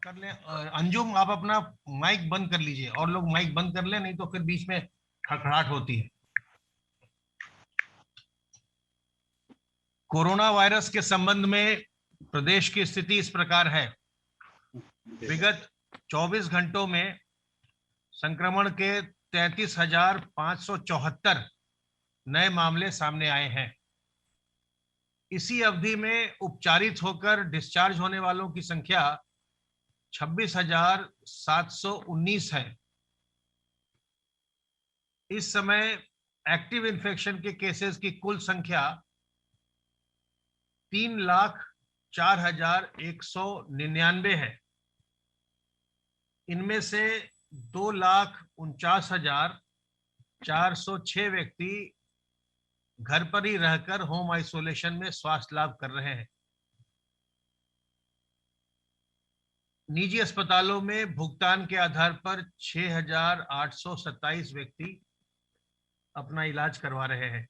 कर लें। अंजुम, आप अपना माइक बंद कर लीजिए, और लोग माइक बंद कर लें, नहीं तो फिर बीच में खड़खड़ाहट होती है। कोरोना वायरस के संबंध में प्रदेश की स्थिति इस प्रकार है। विगत 24 घंटों में संक्रमण के 33,574 नए मामले सामने आए हैं। इसी अवधि में उपचारित होकर डिस्चार्ज होने वालों की संख्या 26,719 है। इस समय एक्टिव इन्फेक्शन के केसेस की कुल संख्या 3,04,199 है। इनमें से 2,49,406 व्यक्ति घर पर ही रहकर होम आइसोलेशन में स्वास्थ्य लाभ कर रहे हैं। निजी अस्पतालों में भुगतान के आधार पर 6,827 व्यक्ति अपना इलाज करवा रहे हैं।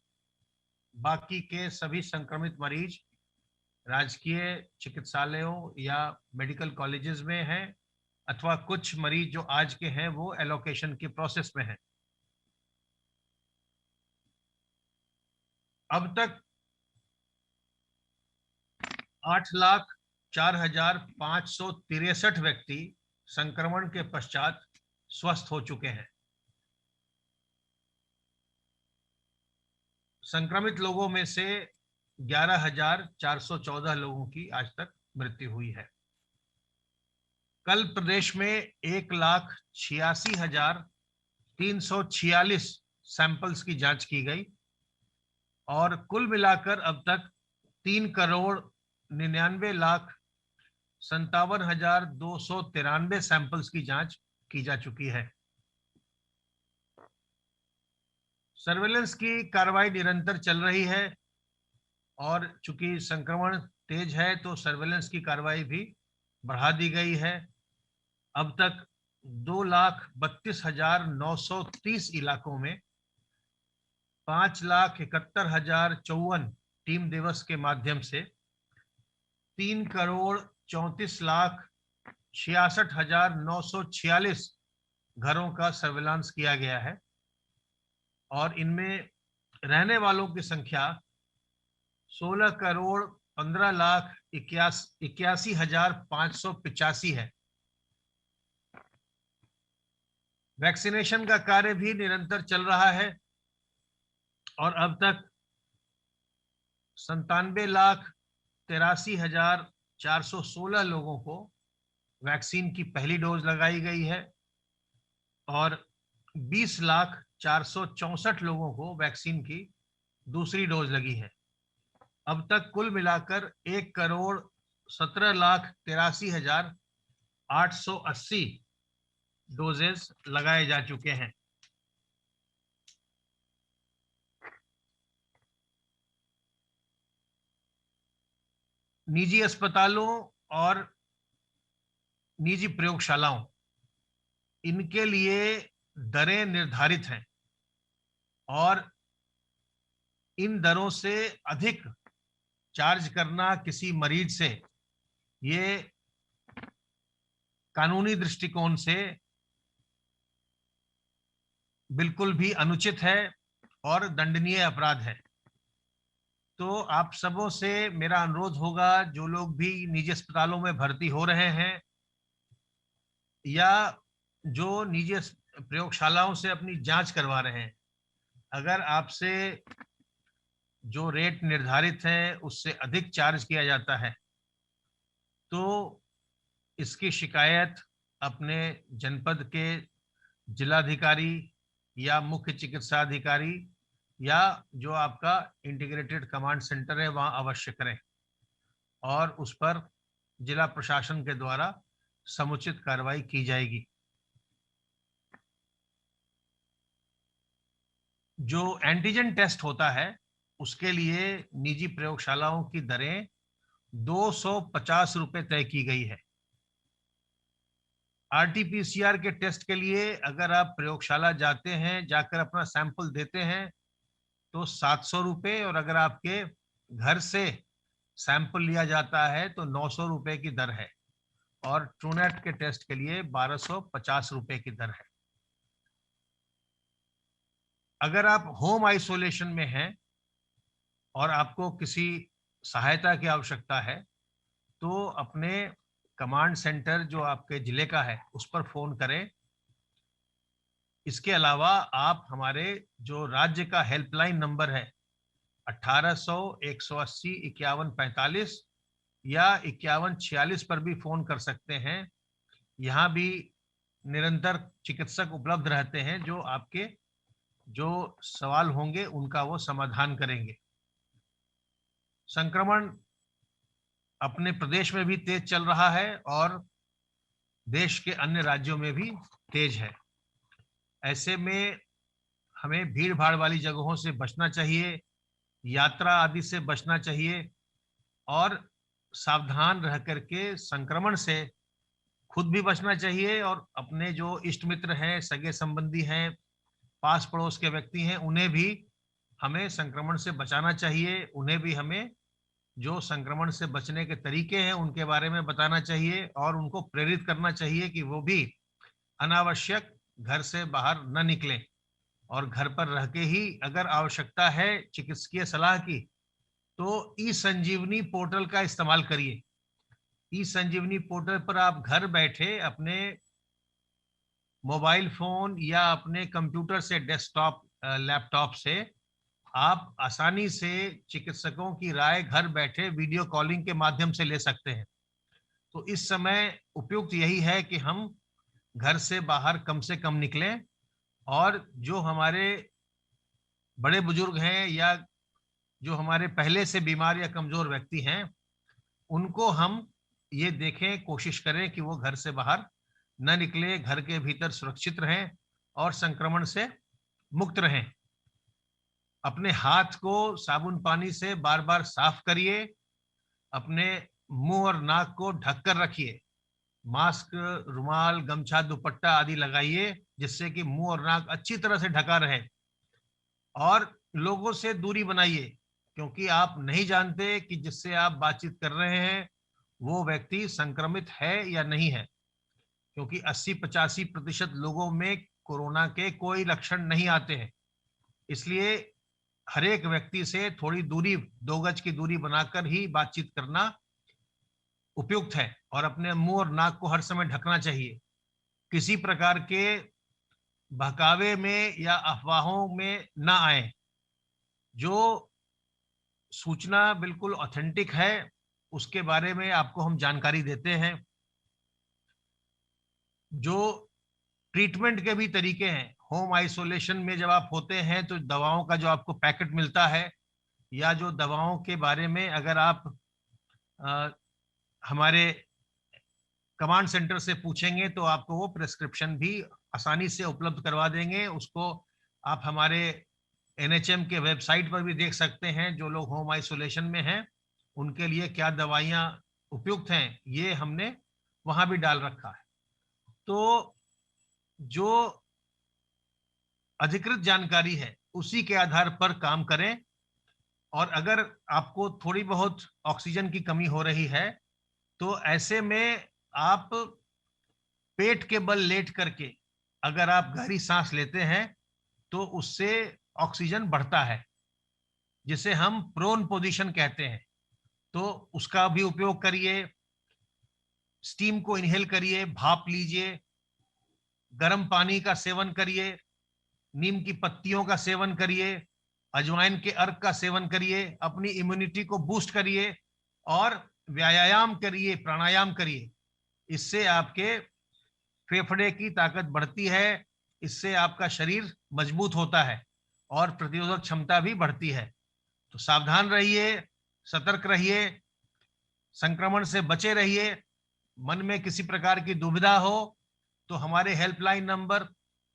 बाकी के सभी संक्रमित मरीज राजकीय चिकित्सालयों या मेडिकल कॉलेजेस में हैं, अथवा कुछ मरीज जो आज के हैं वो एलोकेशन की प्रोसेस में हैं। अब तक 8,04,563 व्यक्ति संक्रमण के पश्चात स्वस्थ हो चुके हैं। संक्रमित लोगों में से 11,414 लोगों की आज तक मृत्यु हुई है। कल प्रदेश में 1,86,346 सैंपल्स की जांच की गई और कुल मिलाकर अब तक 3,99,57,293 सैंपल्स की जांच की जा चुकी है। सर्वेलेंस की कार्रवाई निरंतर चल रही है और चूंकि संक्रमण तेज है तो सर्वेलेंस की कार्रवाई भी बढ़ा दी गई है। अब तक 2,32,930 इलाकों में 5,71,054 टीम दिवस के माध्यम से 3,34,66,946 घरों का सर्वेलांस किया गया है और इनमें रहने वालों की संख्या 16,15,81,585 है। वैक्सीनेशन का कार्य भी निरंतर चल रहा है और अब तक 97,83,416 लोगों को वैक्सीन की पहली डोज लगाई गई है और 20,04,64 लोगों को वैक्सीन की दूसरी डोज लगी है। अब तक कुल मिलाकर 1,17,83,880 डोजेस लगाए जा चुके हैं। निजी अस्पतालों और निजी प्रयोगशालाओं, इनके लिए दरें निर्धारित हैं और इन दरों से अधिक चार्ज करना किसी मरीज से ये कानूनी दृष्टिकोण से बिल्कुल भी अनुचित है और दंडनीय अपराध है। तो आप सबों से मेरा अनुरोध होगा, जो लोग भी निजी अस्पतालों में भर्ती हो रहे हैं या जो निजी प्रयोगशालाओं से अपनी जांच करवा रहे हैं, अगर आपसे जो रेट निर्धारित है उससे अधिक चार्ज किया जाता है तो इसकी शिकायत अपने जनपद के जिलाधिकारी या मुख्य चिकित्सा अधिकारी या जो आपका इंटीग्रेटेड कमांड सेंटर है वहां अवश्य करें और उस पर जिला प्रशासन के द्वारा समुचित कार्रवाई की जाएगी। जो एंटीजन टेस्ट होता है उसके लिए निजी प्रयोगशालाओं की दरें 250 रुपए तय की गई है। आरटीपीसीआर के टेस्ट के लिए अगर आप प्रयोगशाला जाते हैं, जाकर अपना सैंपल देते हैं तो 700 रुपए, और अगर आपके घर से सैंपल लिया जाता है तो 900 रुपए की दर है। और ट्रूनेट के टेस्ट के लिए 1250 रुपए की दर है। अगर आप होम आइसोलेशन में हैं और आपको किसी सहायता की आवश्यकता है तो अपने कमांड सेंटर जो आपके जिले का है उस पर फोन करें। इसके अलावा आप हमारे जो राज्य का हेल्पलाइन नंबर है 1800 180 5145 या 5146 पर भी फोन कर सकते हैं। यहाँ भी निरंतर चिकित्सक उपलब्ध रहते हैं जो आपके जो सवाल होंगे उनका वो समाधान करेंगे। संक्रमण अपने प्रदेश में भी तेज चल रहा है और देश के अन्य राज्यों में भी तेज है। ऐसे में हमें भीड़ भाड़ वाली जगहों से बचना चाहिए, यात्रा आदि से बचना चाहिए और सावधान रह करके संक्रमण से खुद भी बचना चाहिए और अपने जो इष्ट मित्र हैं, सगे संबंधी हैं, पास पड़ोस के व्यक्ति हैं, उन्हें भी हमें संक्रमण से बचाना चाहिए। उन्हें भी हमें जो संक्रमण से बचने के तरीके हैं उनके बारे में बताना चाहिए और उनको प्रेरित करना चाहिए कि वो भी अनावश्यक घर से बाहर न निकलें और घर पर रह के ही अगर आवश्यकता है चिकित्सकीय सलाह की तो ई संजीवनी पोर्टल का इस्तेमाल करिए। ई संजीवनी पोर्टल पर आप घर बैठे अपने मोबाइल फोन या अपने कंप्यूटर से, डेस्कटॉप लैपटॉप से आप आसानी से चिकित्सकों की राय घर बैठे वीडियो कॉलिंग के माध्यम से ले सकते हैं। तो इस समय उपयुक्त यही है कि हम घर से बाहर कम से कम निकलें और जो हमारे बड़े बुजुर्ग हैं या जो हमारे पहले से बीमार या कमजोर व्यक्ति हैं उनको हम ये देखें, कोशिश करें कि वो घर से बाहर न निकले, घर के भीतर सुरक्षित रहें और संक्रमण से मुक्त रहें। अपने हाथ को साबुन पानी से बार बार साफ करिए। अपने मुंह और नाक को ढककर रखिए। मास्क, रुमाल, गमछा, दुपट्टा आदि लगाइए जिससे कि मुंह और नाक अच्छी तरह से ढका रहे और लोगों से दूरी बनाइए क्योंकि आप नहीं जानते कि जिससे आप बातचीत कर रहे हैं वो व्यक्ति संक्रमित है या नहीं है, क्योंकि 80-85% लोगों में कोरोना के कोई लक्षण नहीं आते हैं। इसलिए हर एक व्यक्ति से थोड़ी दूरी, 2 गज की दूरी बनाकर ही बातचीत करना उपयुक्त है और अपने मुंह और नाक को हर समय ढकना चाहिए। किसी प्रकार के बहकावे में या अफवाहों में ना आए। जो सूचना बिल्कुल ऑथेंटिक है उसके बारे में आपको हम जानकारी देते हैं। जो ट्रीटमेंट के भी तरीके हैं, होम आइसोलेशन में जब आप होते हैं तो दवाओं का जो आपको पैकेट मिलता है या जो दवाओं के बारे में अगर आप आ, हमारे कमांड सेंटर से पूछेंगे तो आपको वो प्रिस्क्रिप्शन भी आसानी से उपलब्ध करवा देंगे। उसको आप हमारे एनएचएम के वेबसाइट पर भी देख सकते हैं। जो लोग होम आइसोलेशन में हैं उनके लिए क्या दवाइयाँ उपयुक्त हैं ये हमने वहां भी डाल रखा है। तो जो अधिकृत जानकारी है उसी के आधार पर काम करें और अगर आपको थोड़ी बहुत ऑक्सीजन की कमी हो रही है तो ऐसे में आप पेट के बल लेट करके अगर आप गहरी सांस लेते हैं तो उससे ऑक्सीजन बढ़ता है जिसे हम प्रोन पोजीशन कहते हैं। तो उसका भी उपयोग करिए। स्टीम को इनहेल करिए, भाप लीजिए, गर्म पानी का सेवन करिए, नीम की पत्तियों का सेवन करिए, अजवाइन के अर्क का सेवन करिए, अपनी इम्यूनिटी को बूस्ट करिए और व्यायाम करिए, प्राणायाम करिए। इससे आपके फेफड़े की ताकत बढ़ती है, इससे आपका शरीर मजबूत होता है और प्रतिरोधक क्षमता भी बढ़ती है। तो सावधान रहिए, सतर्क रहिए, संक्रमण से बचे रहिए। मन में किसी प्रकार की दुविधा हो तो हमारे हेल्पलाइन नंबर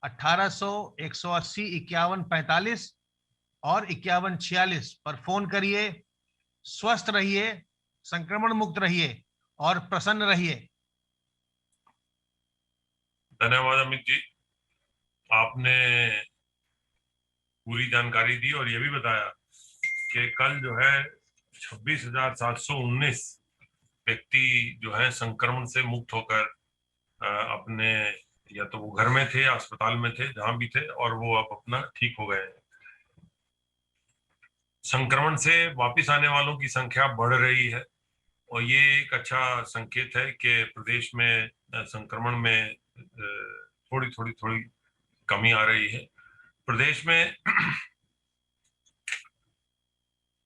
1800 180 5145 और 5146 पर फोन करिए। स्वस्थ रहिए, संक्रमण मुक्त रहिए और प्रसन्न रहिए। धन्यवाद अमित जी, आपने पूरी जानकारी दी और ये भी बताया कि कल जो है 26,719 व्यक्ति जो है संक्रमण से मुक्त होकर अपने, या तो वो घर में थे या अस्पताल में थे, जहां भी थे, और वो अब अपना ठीक हो गए हैं। संक्रमण से वापस आने वालों की संख्या बढ़ रही है और ये एक अच्छा संकेत है कि प्रदेश में संक्रमण में थोड़ी थोड़ी थोड़ी कमी आ रही है। प्रदेश में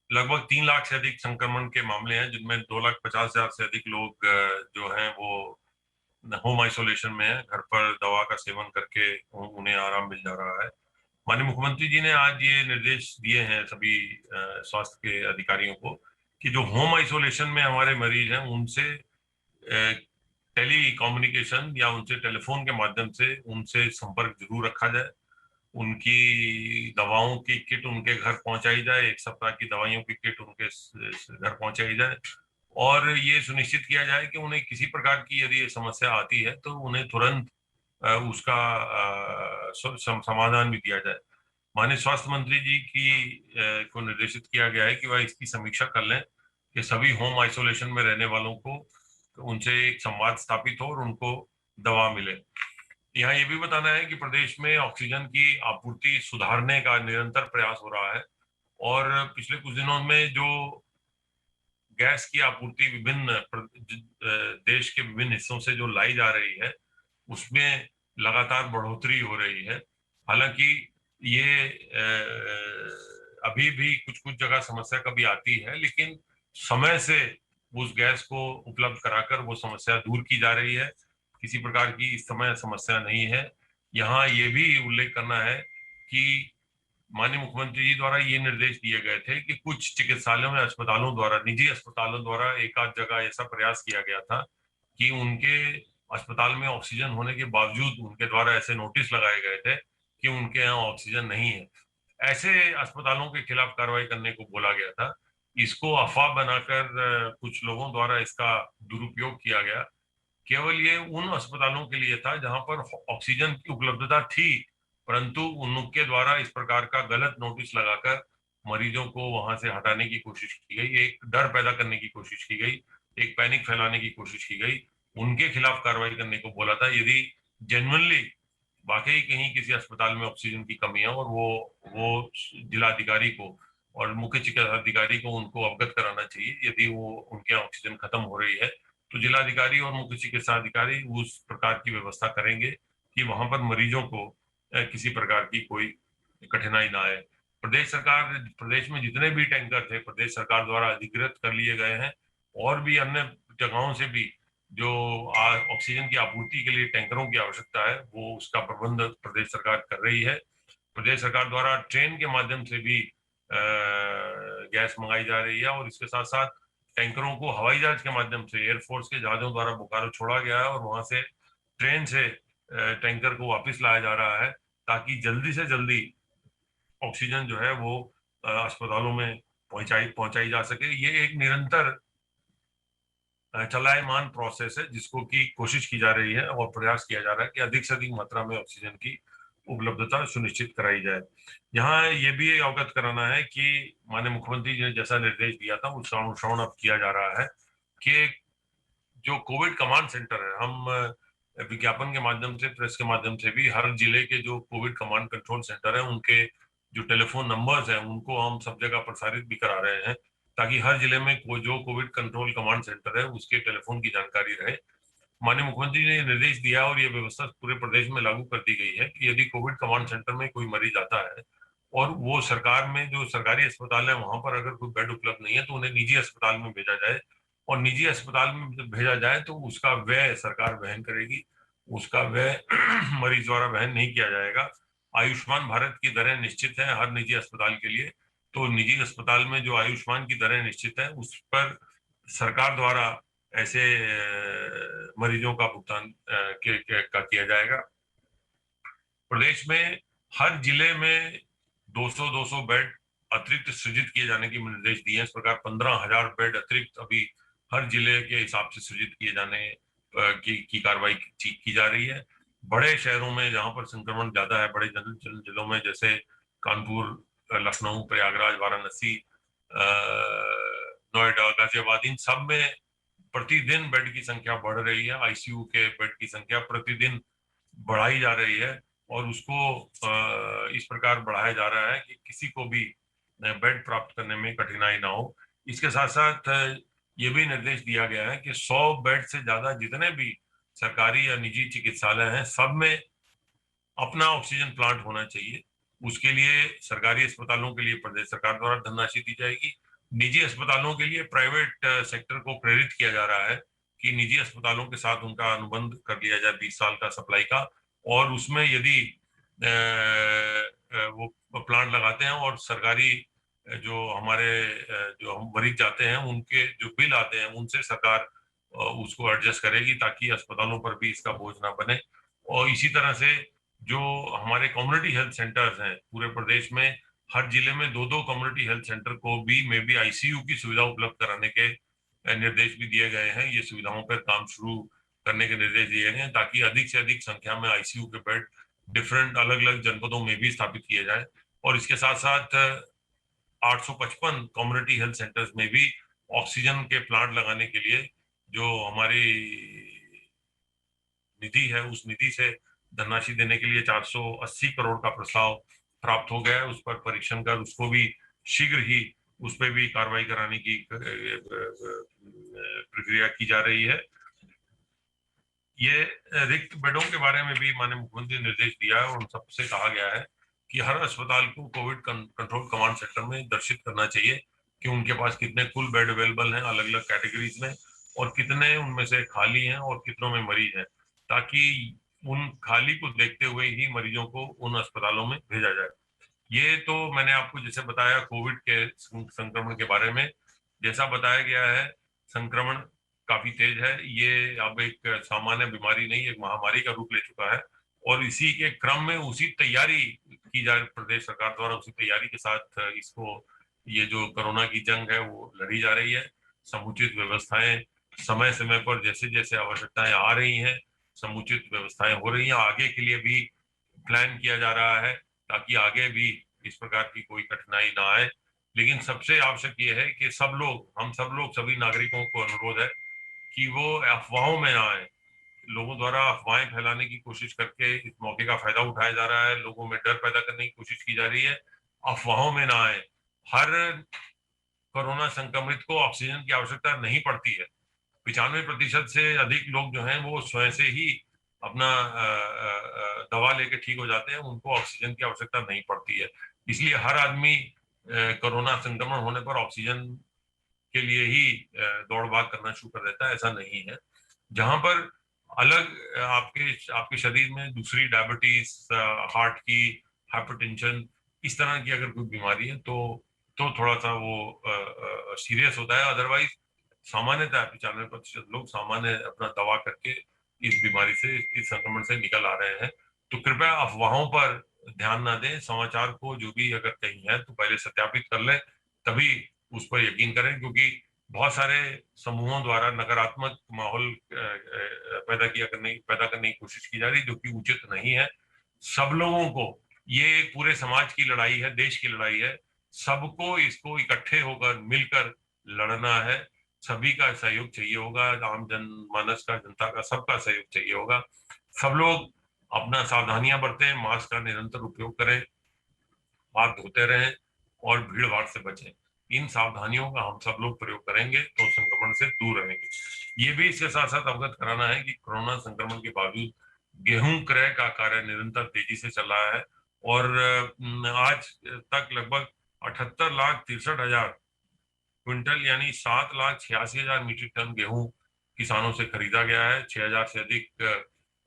लगभग 3 लाख से अधिक संक्रमण के मामले हैं, जिनमें 2,50,000 से अधिक लोग जो हैं वो होम आइसोलेशन में है, घर पर दवा का सेवन करके उन्हें आराम मिल जा रहा है। माननीय मुख्यमंत्री जी ने आज ये निर्देश दिए हैं सभी स्वास्थ्य के अधिकारियों को कि जो होम आइसोलेशन में हमारे मरीज हैं उनसे टेली कम्युनिकेशन या उनसे टेलीफोन के माध्यम से उनसे संपर्क जरूर रखा जाए। उनकी दवाओं की किट उनके घर पहुंचाई जाए, 1 सप्ताह की दवाइयों की किट उनके घर पहुंचाई जाए, और ये सुनिश्चित किया जाए कि उन्हें किसी प्रकार की यदि ये समस्या आती है तो उन्हें तुरंत उसका समाधान भी दिया जाए। माननीय स्वास्थ्य मंत्री जी को निर्देशित किया गया है कि वह इसकी समीक्षा कर लें कि सभी होम आइसोलेशन में रहने वालों को उनसे एक संवाद स्थापित हो और उनको दवा मिले। यहाँ ये भी बताना है कि प्रदेश में ऑक्सीजन की आपूर्ति सुधारने का निरंतर प्रयास हो रहा है और पिछले कुछ दिनों में जो गैस की आपूर्ति विभिन्न देश के विभिन्न हिस्सों से जो लाई जा रही है उसमें लगातार बढ़ोतरी हो रही है। हालांकि ये अभी भी कुछ कुछ जगह समस्या कभी आती है, लेकिन समय से उस गैस को उपलब्ध कराकर वो समस्या दूर की जा रही है। किसी प्रकार की इस समय समस्या नहीं है। यहाँ ये भी उल्लेख करना है कि माननीय मुख्यमंत्री जी द्वारा ये निर्देश दिए गए थे कि कुछ चिकित्सालयों में अस्पतालों द्वारा, निजी अस्पतालों द्वारा एक आध जगह ऐसा प्रयास किया गया था कि उनके अस्पताल में ऑक्सीजन होने के बावजूद उनके द्वारा ऐसे नोटिस लगाए गए थे कि उनके यहाँ ऑक्सीजन नहीं है। ऐसे अस्पतालों के खिलाफ कार्रवाई करने को बोला गया था। इसको अफवाह बनाकर कुछ लोगों द्वारा इसका दुरुपयोग किया गया। केवल ये उन अस्पतालों के लिए था जहां पर ऑक्सीजन की उपलब्धता थी, परंतु उनके द्वारा इस प्रकार का गलत नोटिस लगाकर मरीजों को वहां से हटाने की कोशिश की गई, एक डर पैदा करने की कोशिश की गई, एक पैनिक फैलाने की कोशिश की गई। उनके खिलाफ कार्रवाई करने को बोला था। यदि जेन्युइनली वाकई कहीं किसी अस्पताल में ऑक्सीजन की कमी है और वो जिलाधिकारी को और मुख्य चिकित्सा अधिकारी को उनको अवगत कराना चाहिए। यदि वो उनके यहाँ ऑक्सीजन खत्म हो रही है तो जिलाधिकारी और मुख्य चिकित्सा अधिकारी उस प्रकार की व्यवस्था करेंगे कि वहां पर मरीजों को किसी प्रकार की कोई कठिनाई ना आए। प्रदेश में जितने भी टैंकर थे प्रदेश सरकार द्वारा अधिकृत कर लिए गए हैं, और भी अन्य जगहों से भी जो ऑक्सीजन की आपूर्ति के लिए टैंकरों की आवश्यकता है वो उसका प्रबंध प्रदेश सरकार कर रही है। प्रदेश सरकार द्वारा ट्रेन के माध्यम से भी गैस मंगाई जा रही है और इसके साथ साथ टैंकरों को हवाई जहाज के माध्यम से एयरफोर्स के जहाजों द्वारा बोकारो छोड़ा गया है और वहां से ट्रेन से टैंकर को वापस लाया जा रहा है ताकि जल्दी से जल्दी ऑक्सीजन जो है वो अस्पतालों में पहुंचाई जा सके। ये एक निरंतर चलायमान प्रोसेस है जिसको की कोशिश की जा रही है और प्रयास किया जा रहा है कि अधिक से अधिक मात्रा में ऑक्सीजन की उपलब्धता सुनिश्चित कराई जाए। यहाँ ये भी अवगत कराना है कि माननीय मुख्यमंत्री जी ने जैसा निर्देश दिया था उसका अनुसरण अब किया जा रहा है कि जो कोविड कमांड सेंटर है, हम विज्ञापन के माध्यम से, प्रेस के माध्यम से भी हर जिले के जो कोविड कमांड कंट्रोल सेंटर है उनके जो टेलीफोन नंबर्स हैं उनको हम सब जगह प्रसारित भी करा रहे हैं ताकि हर जिले में जो कोविड कंट्रोल कमांड सेंटर है उसके टेलीफोन की जानकारी रहे। माननीय मुख्यमंत्री ने निर्देश दिया और ये व्यवस्था पूरे प्रदेश में लागू कर दी गई है कि यदि कोविड कमांड सेंटर में कोई मरीज आता है और वो सरकार में जो सरकारी अस्पताल है वहां पर अगर कोई बेड उपलब्ध नहीं है तो उन्हें निजी अस्पताल में भेजा जाए, और निजी अस्पताल में जब भेजा जाए तो उसका व्यय सरकार वहन करेगी, उसका व्यय मरीज द्वारा वहन नहीं किया जाएगा। आयुष्मान भारत की दरें निश्चित है हर निजी अस्पताल के लिए, तो निजी अस्पताल में जो आयुष्मान की दरें निश्चित है उस पर सरकार द्वारा ऐसे मरीजों का भुगतान किया जाएगा। प्रदेश में हर जिले में 200-200 बेड अतिरिक्त सृजित किए जाने की निर्देश दिए हैं। इस प्रकार 15,000 बेड अतिरिक्त अभी हर जिले के हिसाब से सृजित किए जाने की कार्रवाई की जा रही है। बड़े शहरों में जहां पर संक्रमण ज्यादा है, बड़े जिलों में जैसे कानपुर, लखनऊ, प्रयागराज, वाराणसी, नोएडा, गाजियाबाद, इन सब में प्रतिदिन बेड की संख्या बढ़ रही है, आईसीयू के बेड की संख्या प्रतिदिन बढ़ाई जा रही है और उसको इस प्रकार बढ़ाया जा रहा है कि किसी को भी बेड प्राप्त करने में कठिनाई ना हो। इसके साथ साथ ये भी निर्देश दिया गया है कि 100 बेड से ज्यादा जितने भी सरकारी या निजी चिकित्सालय हैं, सब में अपना ऑक्सीजन प्लांट होना चाहिए। उसके लिए सरकारी अस्पतालों के लिए प्रदेश सरकार द्वारा धनराशि दी जाएगी। निजी अस्पतालों के लिए प्राइवेट सेक्टर को प्रेरित किया जा रहा है कि निजी अस्पतालों के साथ उनका अनुबंध कर लिया जाए 20 साल का सप्लाई का, और उसमें यदि वो प्लांट लगाते हैं और सरकारी जो हमारे जो हम मरीज जाते हैं उनके जो बिल आते हैं उनसे सरकार उसको एडजस्ट करेगी ताकि अस्पतालों पर भी इसका बोझ ना बने। और इसी तरह से जो हमारे कम्युनिटी हेल्थ सेंटर्स हैं पूरे प्रदेश में, हर जिले में 2-2 कम्युनिटी हेल्थ सेंटर को भी आईसीयू की सुविधा उपलब्ध कराने के निर्देश भी दिए गए हैं। ये सुविधाओं पर काम शुरू करने के निर्देश दिए गए हैं ताकि अधिक से अधिक संख्या में आईसीयू के बेड डिफरेंट अलग अलग जनपदों में भी स्थापित किए जाए। और इसके साथ साथ 855 कम्युनिटी हेल्थ सेंटर्स में भी ऑक्सीजन के प्लांट लगाने के लिए जो हमारी निधि है उस निधि से धनराशि देने के लिए 480 करोड़ का प्रस्ताव प्राप्त हो गया है। उस पर परीक्षण कर उसको भी शीघ्र ही उस पर भी कार्रवाई कराने की प्रक्रिया की जा रही है। ये रिक्त बेडों के बारे में भी माननीय मुख्यमंत्री ने निर्देश दिया है और उन सबसे कहा गया है कि हर अस्पताल को कोविड कंट्रोल कमांड सेंटर में दर्शित करना चाहिए कि उनके पास कितने कुल बेड अवेलेबल हैं अलग अलग कैटेगरीज में और कितने उनमें से खाली हैं और कितनों में मरीज हैं, ताकि उन खाली को देखते हुए ही मरीजों को उन अस्पतालों में भेजा जाए। ये तो मैंने आपको जैसे बताया कोविड के संक्रमण के बारे में, जैसा बताया गया है संक्रमण काफी तेज है। ये अब एक सामान्य बीमारी नहीं, एक महामारी का रूप ले चुका है और इसी के क्रम में उसी तैयारी की जा प्रदेश सरकार द्वारा उसी तैयारी के साथ इसको ये जो कोरोना की जंग है वो लड़ी जा रही है। समुचित व्यवस्थाएं समय समय पर जैसे जैसे आवश्यकताएं आ रही हैं समुचित व्यवस्थाएं हो रही हैं। आगे के लिए भी प्लान किया जा रहा है ताकि आगे भी इस प्रकार की कोई कठिनाई ना आए। लेकिन सबसे आवश्यक ये है कि हम सब लोग सभी नागरिकों को अनुरोध है कि वो अफवाहों में ना आए। लोगों द्वारा अफवाहें फैलाने की कोशिश करके इस मौके का फायदा उठाया जा रहा है, लोगों में डर पैदा करने की कोशिश की जा रही है। अफवाहों में ना आए। हर कोरोना संक्रमित को ऑक्सीजन की आवश्यकता नहीं पड़ती है। 95% से अधिक लोग जो हैं वो स्वयं से ही अपना दवा लेके ठीक हो जाते हैं, उनको ऑक्सीजन की आवश्यकता नहीं पड़ती है। इसलिए हर आदमी कोरोना संक्रमण होने पर ऑक्सीजन के लिए ही दौड़ भाग करना शुरू कर देता है, ऐसा नहीं है। जहां पर अलग आपके शरीर में दूसरी डायबिटीज, हार्ट की, हाइपरटेंशन, इस तरह की अगर कोई बीमारी है तो थोड़ा सा वो सीरियस होता है। अदरवाइज सामान्यतः 95% लोग सामान्य अपना दवा करके इस बीमारी से, इस संक्रमण से निकल आ रहे हैं। तो कृपया अफवाहों पर ध्यान ना दें। समाचार को जो भी अगर कहीं है तो पहले सत्यापित कर लें, तभी उस पर यकीन करें, क्योंकि बहुत सारे समूहों द्वारा नकारात्मक माहौल पैदा करने की कोशिश की जा रही, जो कि उचित नहीं है। सब लोगों को, ये पूरे समाज की लड़ाई है, देश की लड़ाई है, सबको इसको इकट्ठे होकर मिलकर लड़ना है। सभी का सहयोग चाहिए होगा, आम जनमानस का, जनता का, सबका सहयोग चाहिए होगा। सब लोग अपना सावधानियां बरतें, मास्क का निरंतर उपयोग करें, हाथ धोते रहें और भीड़ भाड़ से बचें। इन सावधानियों का हम सब लोग प्रयोग करेंगे तो संक्रमण से दूर रहेंगे। ये भी इसके साथ साथ अवगत कराना है कि कोरोना संक्रमण के बावजूद गेहूं क्रय का कार्य निरंतर तेजी से चल रहा है और आज तक लगभग 78,63,000 क्विंटल यानी 7,86,000 मीट्रिक टन गेहूं किसानों से खरीदा गया है। 6,000 से अधिक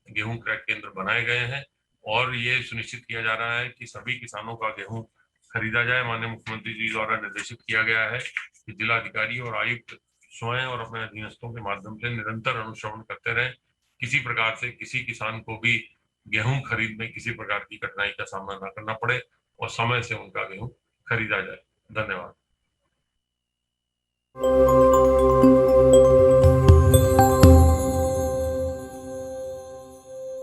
गेहूं क्रय केंद्र बनाए गए हैं और ये सुनिश्चित किया जा रहा है कि सभी किसानों का गेहूं खरीदा जाए। माननीय मुख्यमंत्री जी द्वारा निर्देशित किया गया है कि जिलाधिकारी और आयुक्त स्वयं और अपने अधीनस्थों के माध्यम से निरंतर अनुश्रवण करते रहें, किसी प्रकार से किसी किसान को भी गेहूं खरीद में किसी प्रकार की कठिनाई का सामना न करना पड़े और समय से उनका गेहूं खरीदा जाए। धन्यवाद।